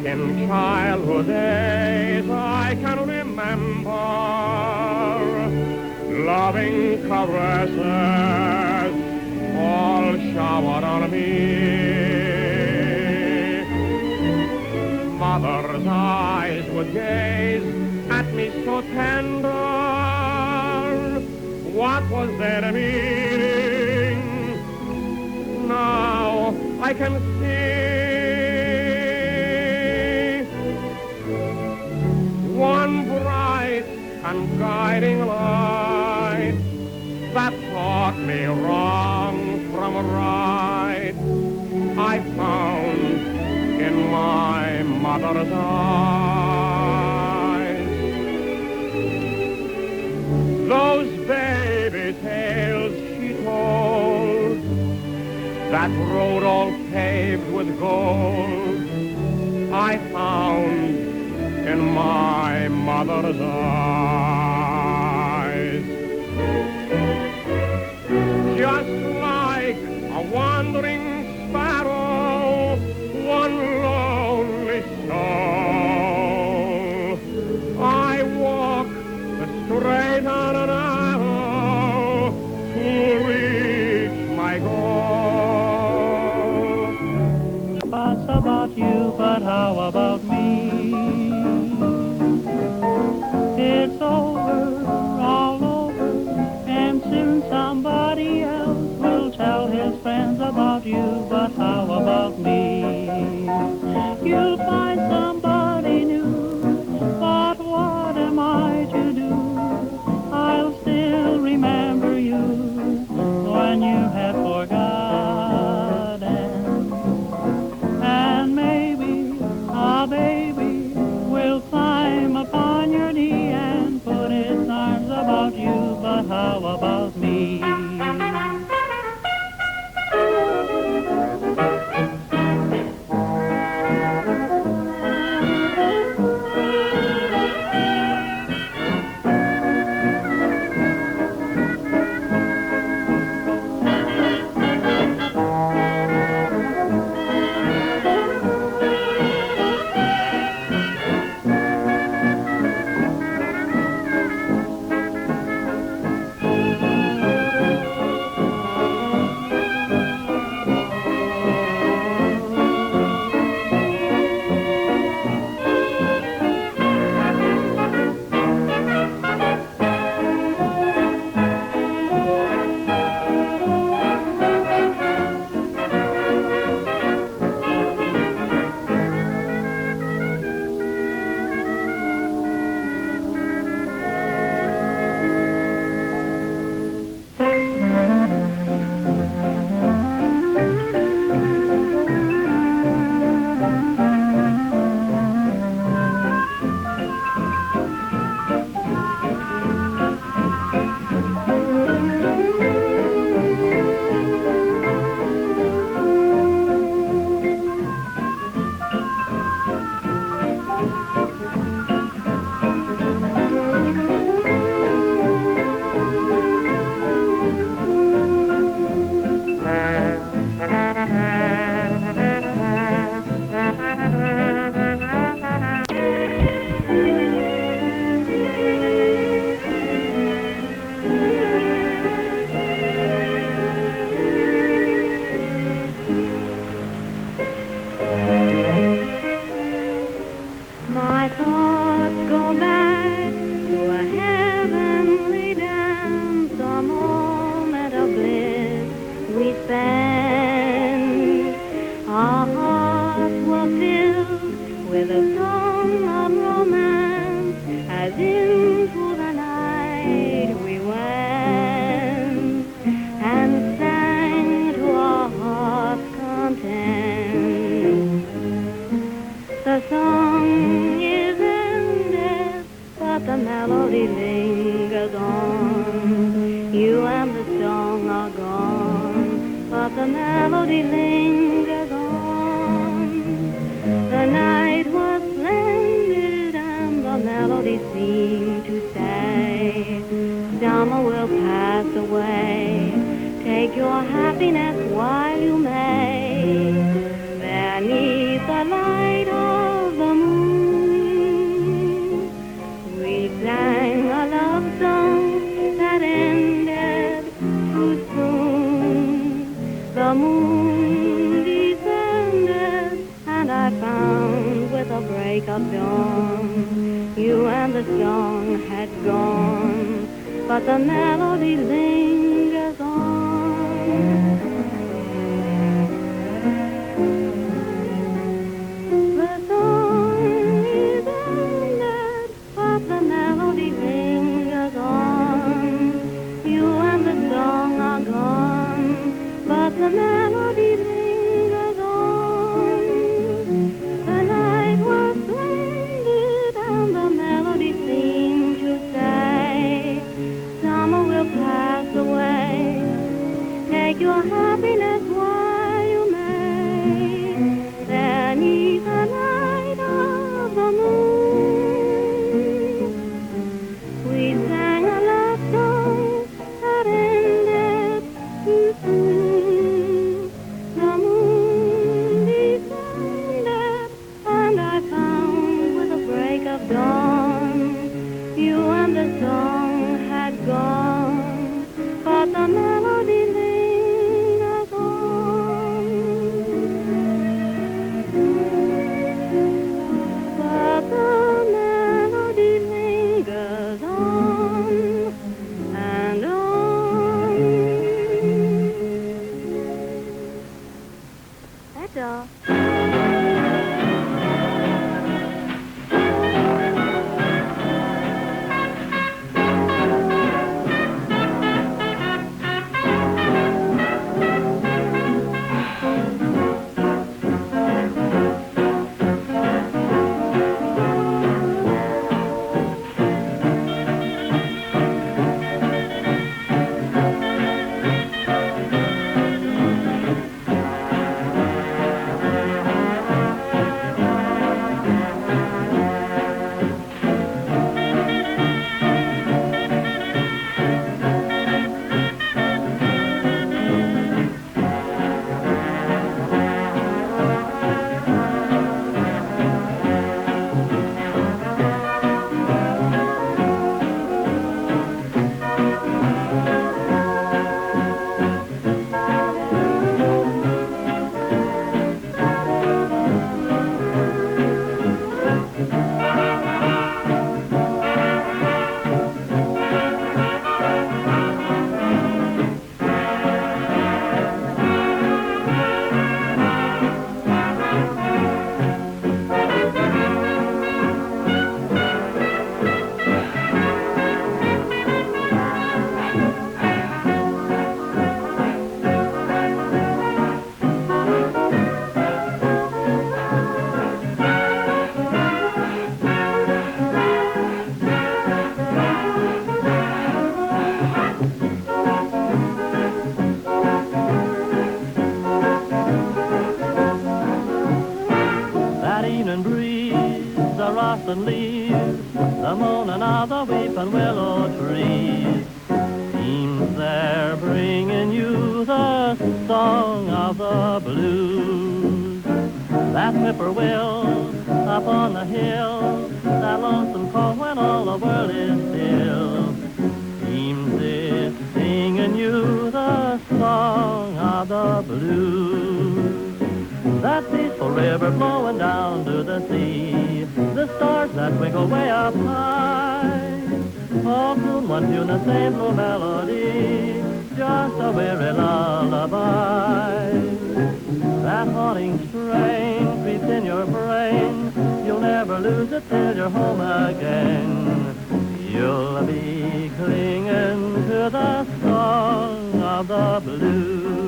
In childhood days I can remember loving caresses all showered on me. Mother's eyes would gaze at me so tender. What was their meaning? Now I can see. One bright and guiding light that taught me wrong from right, I found in my mother's eyes. Those baby tales she told, that road all paved with gold, I found in my mother's eyes. Just like a wandering sparrow, one lonely soul, I walk the straight and narrow to reach my goal. That's about you, but how about me? It's over, all over, and soon somebody else will tell his friends about you, but how about me? You'll find somebody new, but what am I to do? I'll still remember you when you have forgotten, and maybe, baby, will climb upon your knee and put his arms about you, but how about me? My thoughts go back to a heavenly dance, a moment of bliss we spent. Our hearts were filled with a song of romance, as into the night we went, and sang to our heart's content. The song is ended, but the melody lingers on. You and the song are gone, but the melody lingers on. The night was splendid and the melody seemed to say, summer will pass away, take your happiness while you may. Beneath the light of the moon descended, and I found with a break of dawn, you and the song had gone, but the melody lingers on. The song is ended, but the melody lingers on. You and the song are gone, but the melody lingers on. The night was splendid, and the melody seemed to say, summer will pass away. Take your happiness while you may. Beneath the light of the moon, we sang a love song that ended too soon. The moon descended, and I found with a break of dawn, you and the song had gone, but the melody lingers on. But the melody lingers on and on. That's all. And leaves the moaning of the weeping willow trees. Seems they're bringing you the song of the blues. That whippoorwill up on the hill, that lonesome call when all the world is still. Seems it's singing you the song of the blues. That peaceful river flowing down to the sea, the stars that twinkle way up high, all tune one tune, the same blue melody, just a weary lullaby. That haunting strain creeps in your brain, you'll never lose it till you're home again. You'll be clinging to the song of the blues.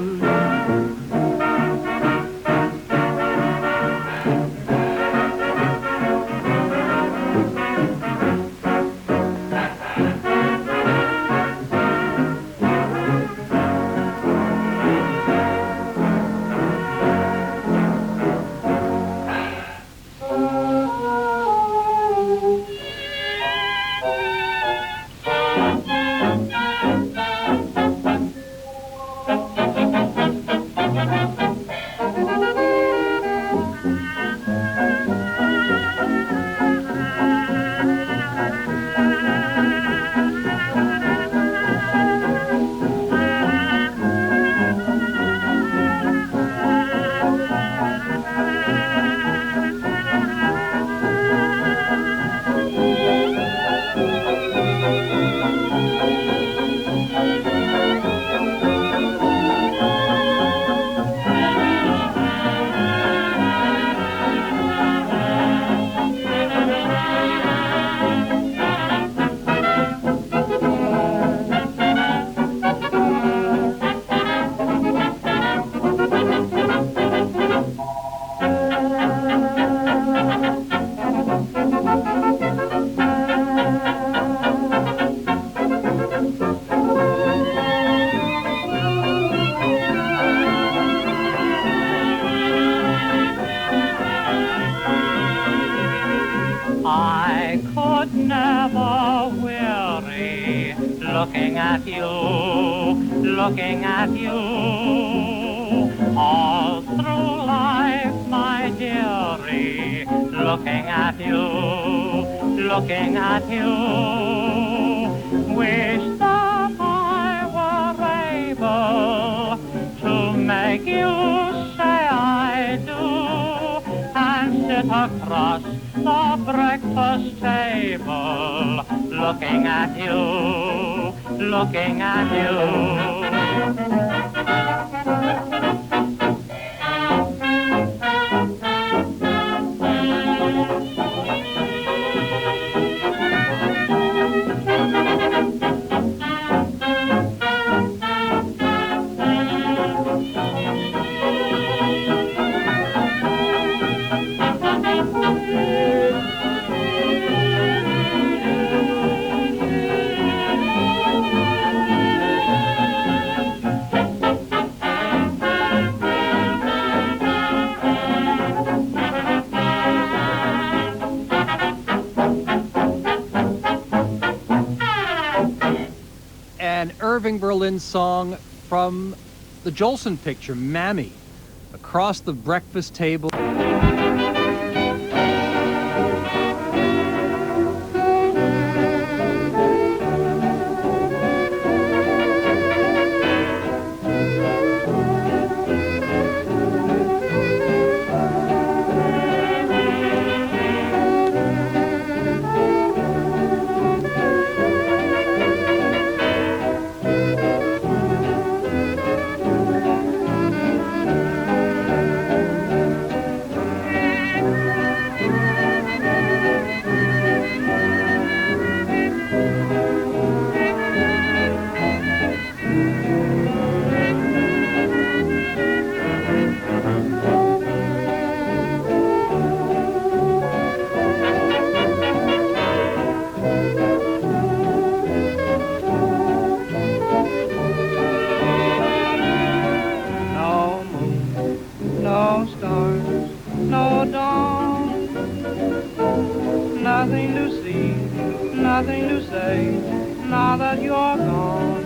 looking at you, looking at you. All through life, my dearie, looking at you, looking at you. Wish that I were able to make you say I do, and sit across the breakfast table, looking at you, looking at you. An Irving Berlin song from the Jolson picture, Mammy, across the breakfast table. Nothing to see, nothing to say, now that you're gone.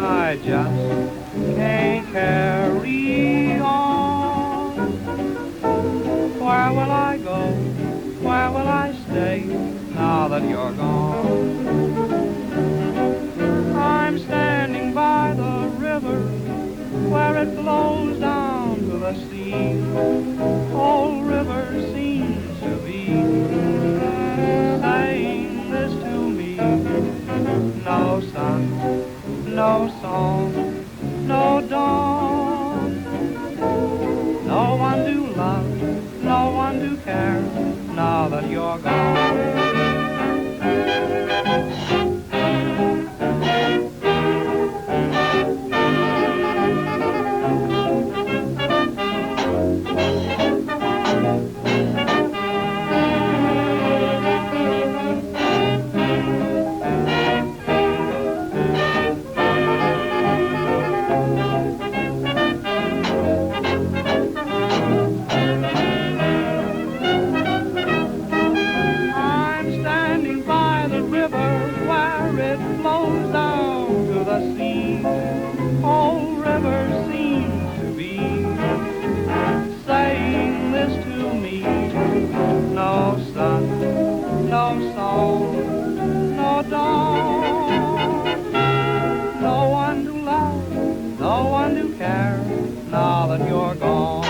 I just can't carry on. Where will I go? Where will I stay now that you're gone? I'm standing by the river where it flows down to the sea. Old river seems to be saying this to me. No sun, no song, no dawn. No one to love, no one to care, now that you're gone. Now that you're gone.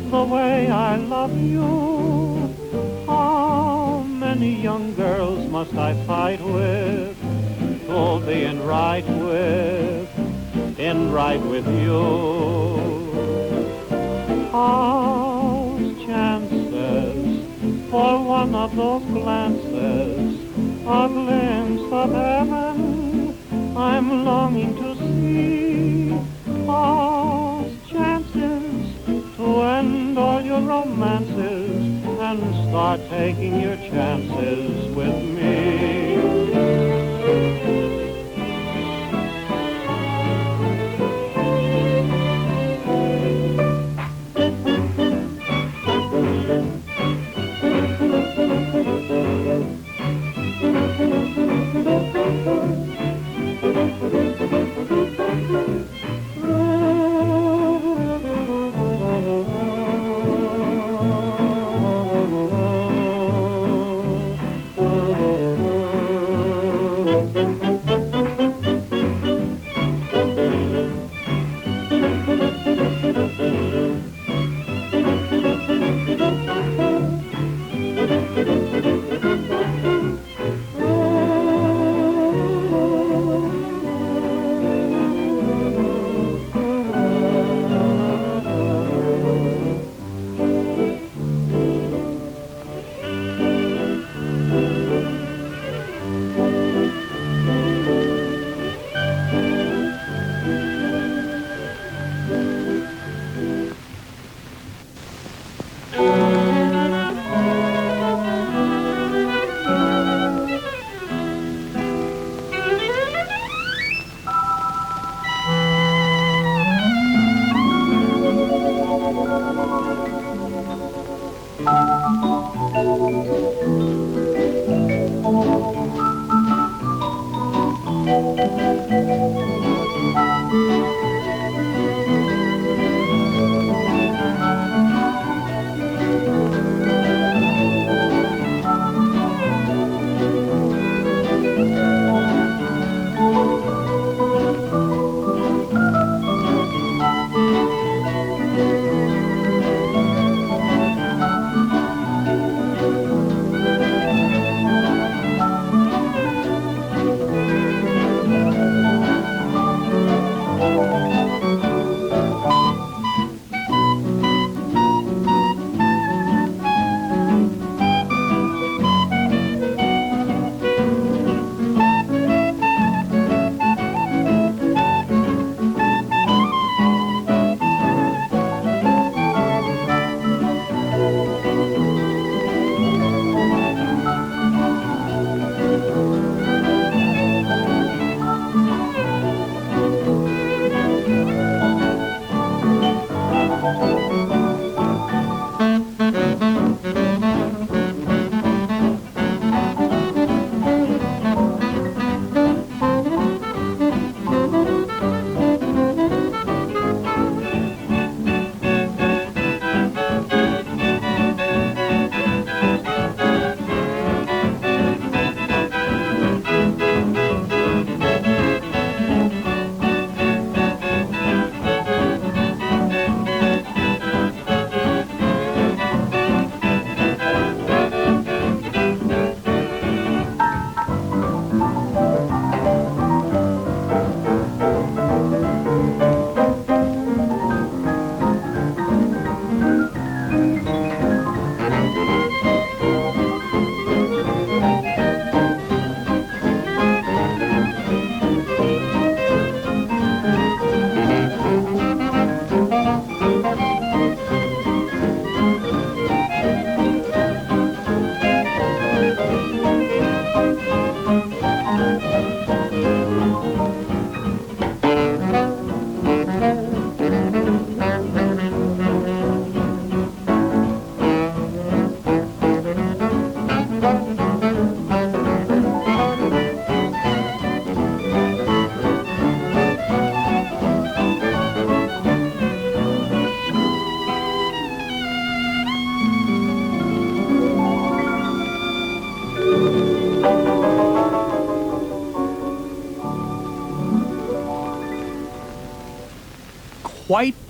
the way I love you. How many young girls must I fight with to be in right with you? How's chances for one of those glances, a glimpse of heaven I'm longing to see? How's chances to end all your romances and start taking your chances with me?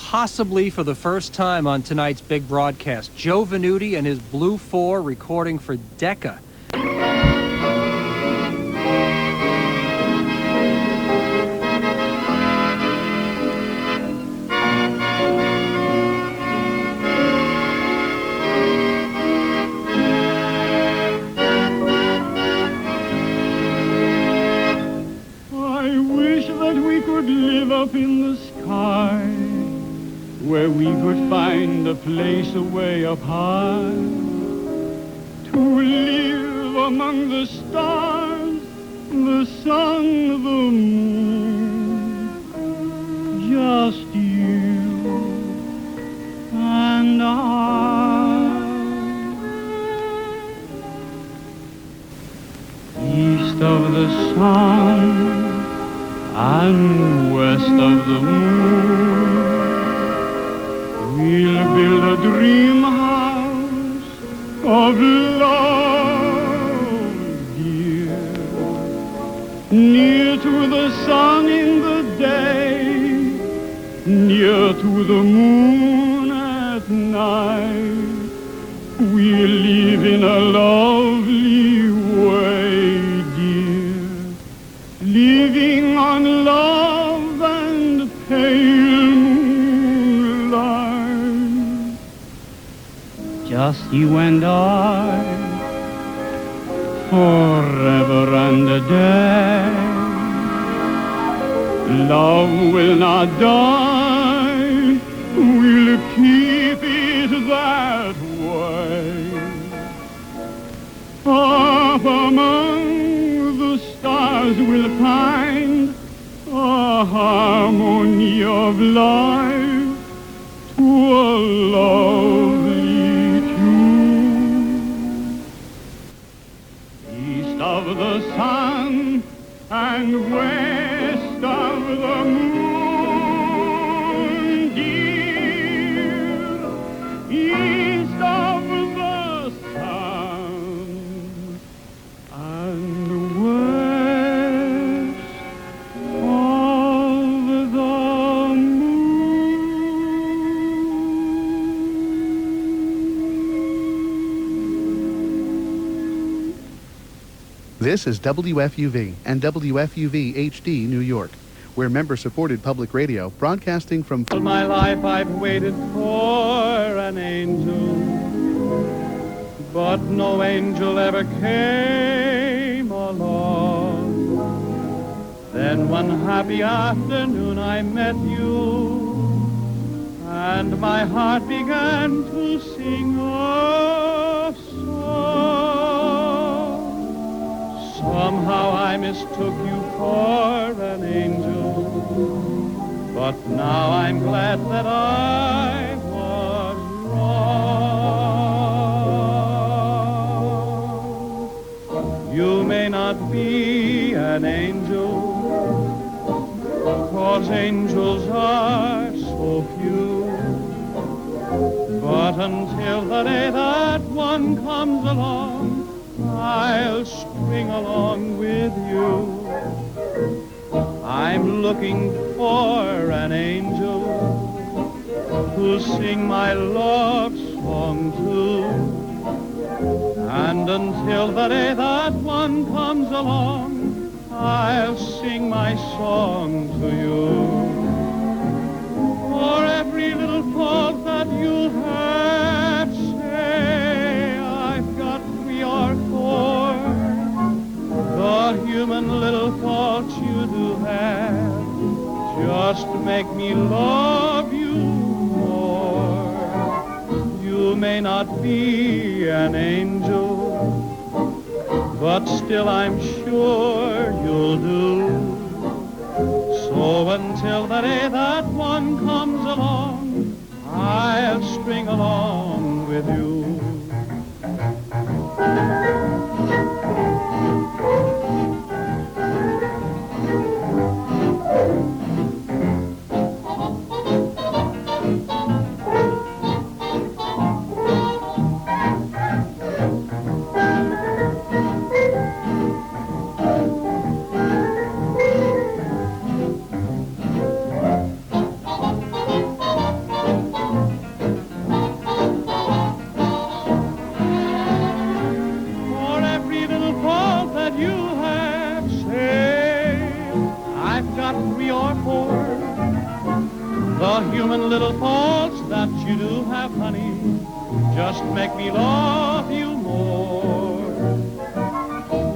possibly for the first time on tonight's big broadcast. Joe Venuti and his Blue 4 recording for Decca. Up in the sky, where we could find a place away up high, to live among the stars, the sun, the moon, just you and I. East of the sun and west of the moon, we'll build a dream house of love, dear, near to the sun in the day, near to the moon at night. We'll live in a lovely way, living on love and pale moonlight. Just you and I, forever and a day. Love will not die, we'll keep it that way. Up among the stars we'll find a harmony of life to a lovely tune. East of the sun and west of the moon, dear, east of the sun and This is WFUV and WFUV HD New York. We're member-supported public radio broadcasting from... All my life I've waited for an angel, but no angel ever came along. Then one happy afternoon I met you, and my heart began to sing a song. Somehow I mistook you for an angel, but now I'm glad that I was wrong. You may not be an angel, 'cause angels are so few, but until the day that one comes along, I'll string along with you. I'm looking for an angel to sing my love song to, and until the day that one comes along, I'll sing my song to you. For every little fault that you have, say I've got 3 or 4. The human little faults you do have just make me love you more. You may not be an angel, but still I'm sure you'll do. So until the day that one comes along, I'll string along with you. little faults that you do have, honey, just make me love you more.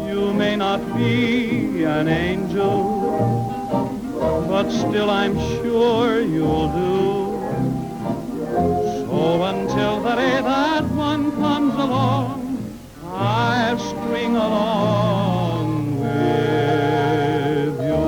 You may not be an angel, but still I'm sure you'll do. So until the day that one comes along, I'll string along with you.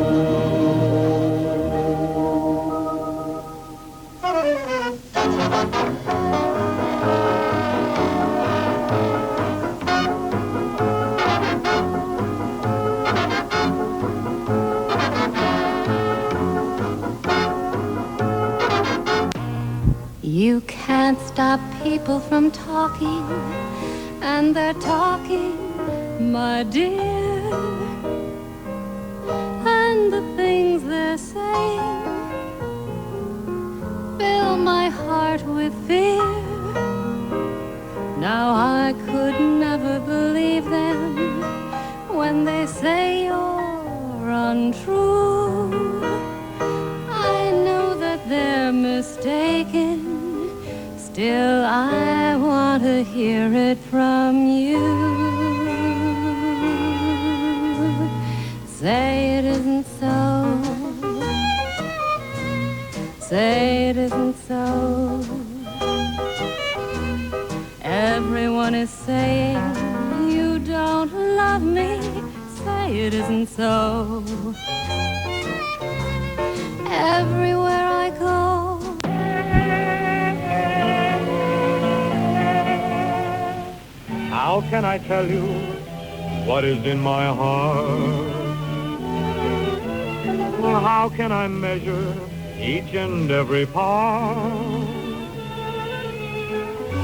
You can't stop people from talking, and they're talking, my dear. And the things they're saying fill my heart with fear. Now I could never believe them when they say you're untrue. I know that they're mistaken, still I want to hear it from you. Say it isn't so. Say it isn't so. Everyone is saying you don't love me. Say it isn't so. Everywhere I go, how can I tell you what is in my heart? How can I measure each and every part?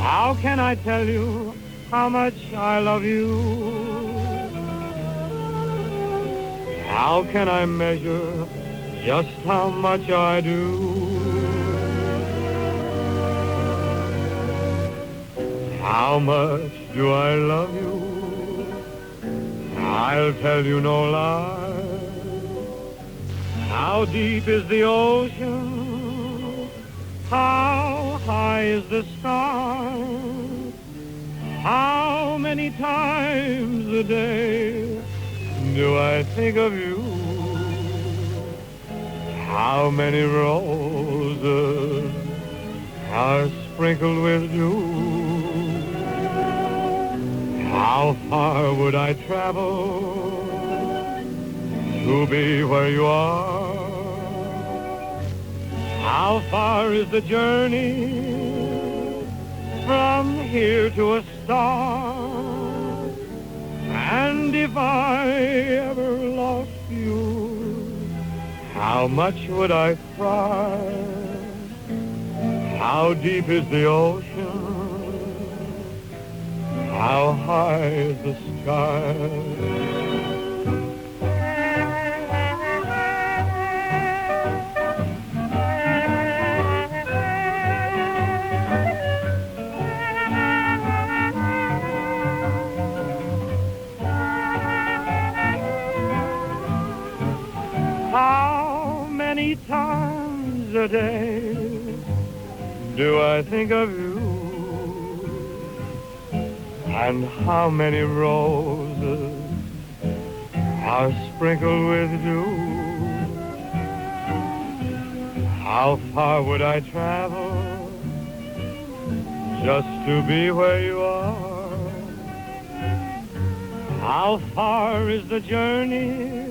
How can I tell you how much I love you? How can I measure just how much I do? How much do I love you? I'll tell you no lie. How deep is the ocean? How high is the sky? How many times a day do I think of you? How many roses are sprinkled with dew? How far would I travel to be where you are? How far is the journey from here to a star? And if I ever lost you, how much would I cry? How deep is the ocean? How high is the sky? How many times a day do I think of you? And how many roses are sprinkled with dew? How far would I travel just to be where you are? How far is the journey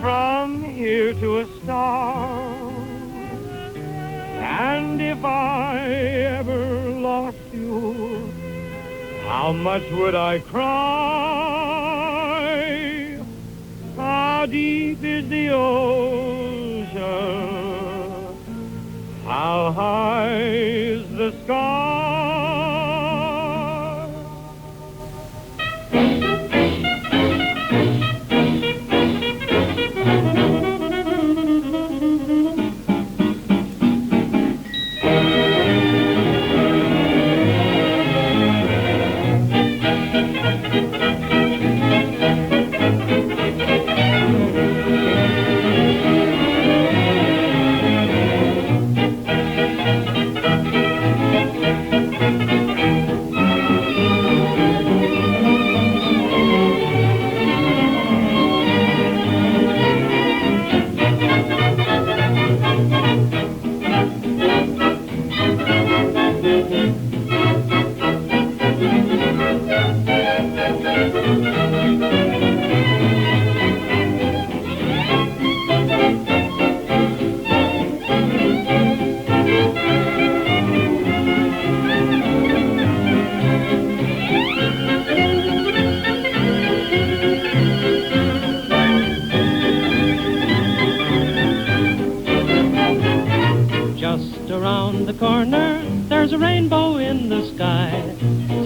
from here to a star? And if I ever lost you, how much would I cry? How deep is the ocean? How high is the sky? winter, there's a rainbow in the sky.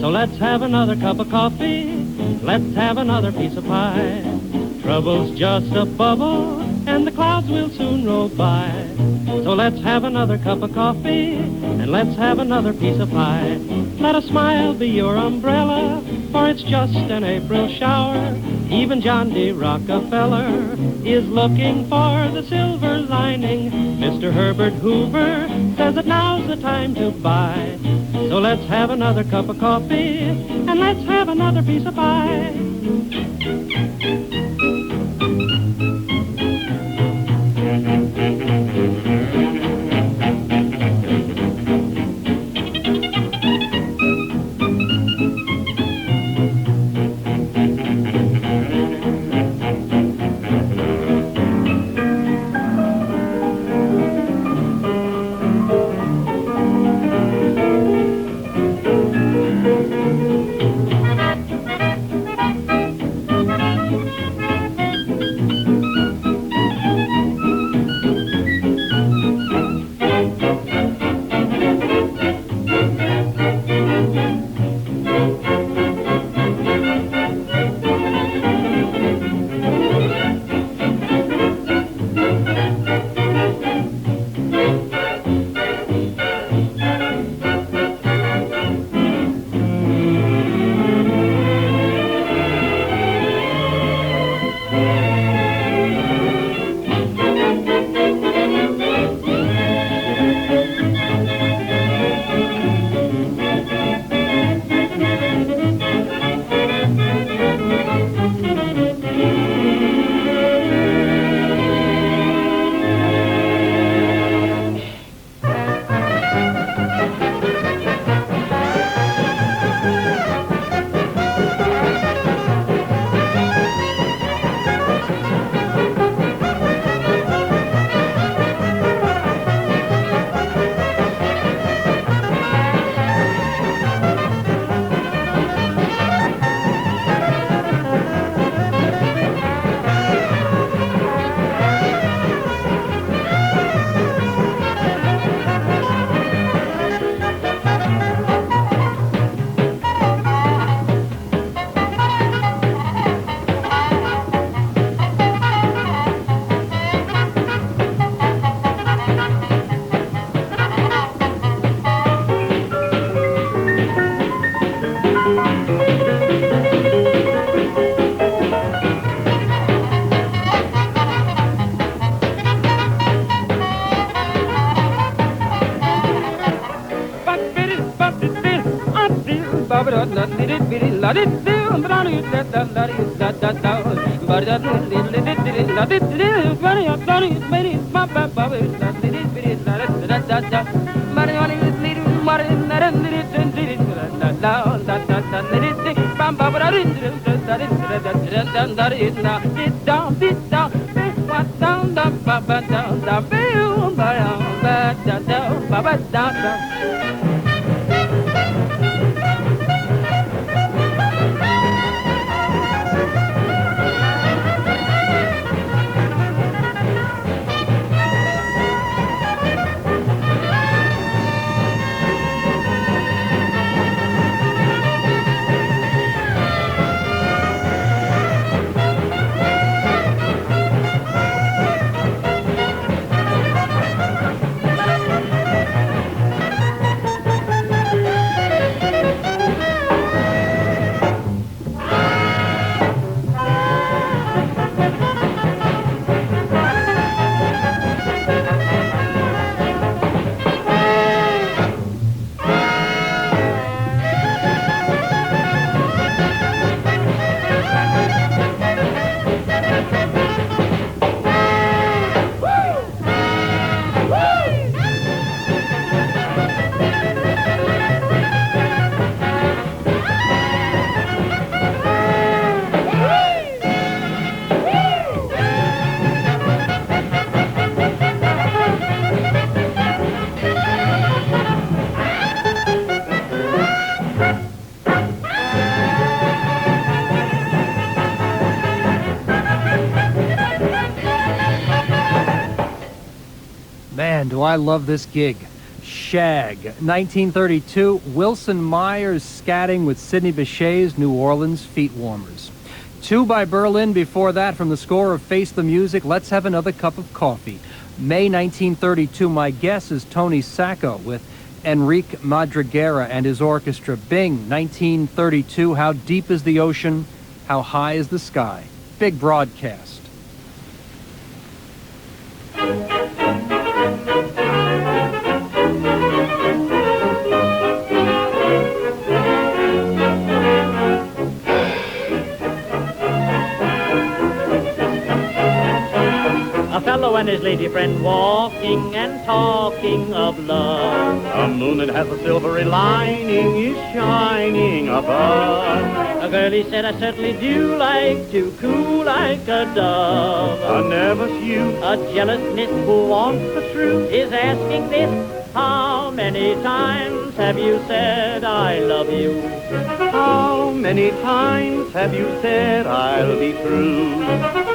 So let's have another cup of coffee, let's have another piece of pie. Trouble's just a bubble, and the clouds will soon roll by. So let's have another cup of coffee, and let's have another piece of pie. Let a smile be your umbrella, for it's just an April shower. Even John D. Rockefeller is looking for the silver lining. Mr. Herbert Hoover says that now's the time to buy. So let's have another cup of coffee, and let's have another piece of pie. Man, do I love this gig. Shag. 1932, Wilson Myers scatting with Sidney Bechet's New Orleans Feet Warmers. 2 by Berlin before that from the score of Face the Music, Let's Have Another Cup of Coffee. May 1932, my guess is Tony Sacco with Enrique Madriguera and his orchestra. Bing, 1932, How Deep is the Ocean, How High is the Sky. Big broadcast. A fellow and his lady friend walking and talking of love. A moon that has a silvery lining is shining above. A girl, he said, I certainly do like to coo like a dove. A nervous youth, A jealous nit who wants the truth is asking this: how many times have you said I love you? how many times have you said I'll be true?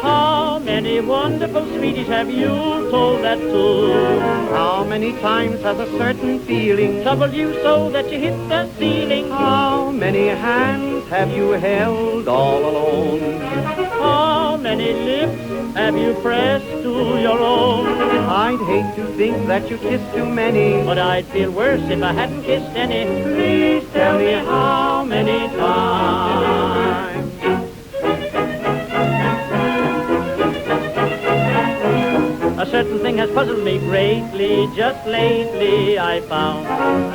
How many wonderful sweeties have you told that to? How many times has a certain feeling Troubled you so that you hit the ceiling? How many hands have you held all alone? How many lips have you pressed to your own? I'd hate to think that you kissed too many. But I'd feel worse if I hadn't kissed any. Please tell me how many times. A certain thing has puzzled me greatly, just lately I found.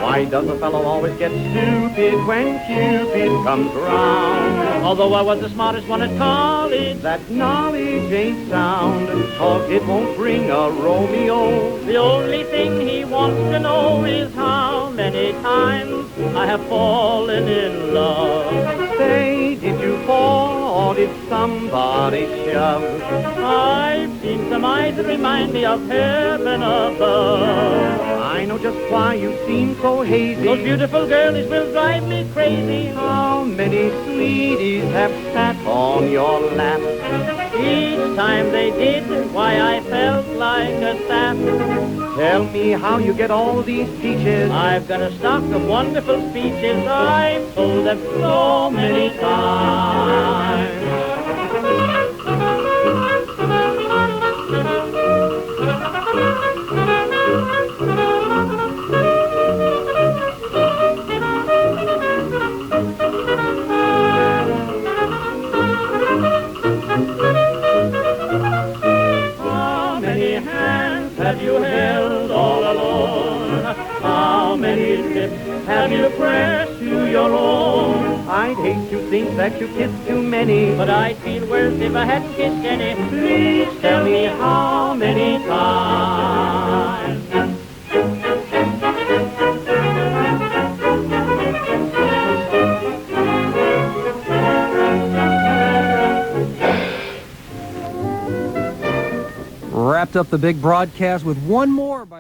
Why does a fellow always get stupid when Cupid comes round? Although I was the smartest one at college, That knowledge ain't sound, 'cause it won't bring a Romeo. the only thing he wants to know is how many times I have fallen in love. Say, did you fall or did somebody shove? I've seen some eyes that remind me of heaven above. I know just why you seem so hazy. Those beautiful girlies will drive me crazy. How many sweeties have sat on your lap? Each time they did, why I felt like a sap. Tell me how you get all these peaches. I've got a stock of wonderful speeches. I've told them so many times. How many hands have you held all alone? How many lips have you pressed to your own? I'd hate to think that you kissed too many. But I'd feel worse if I hadn't kissed any. Please tell me how many times. Wrapped up the big broadcast with one more by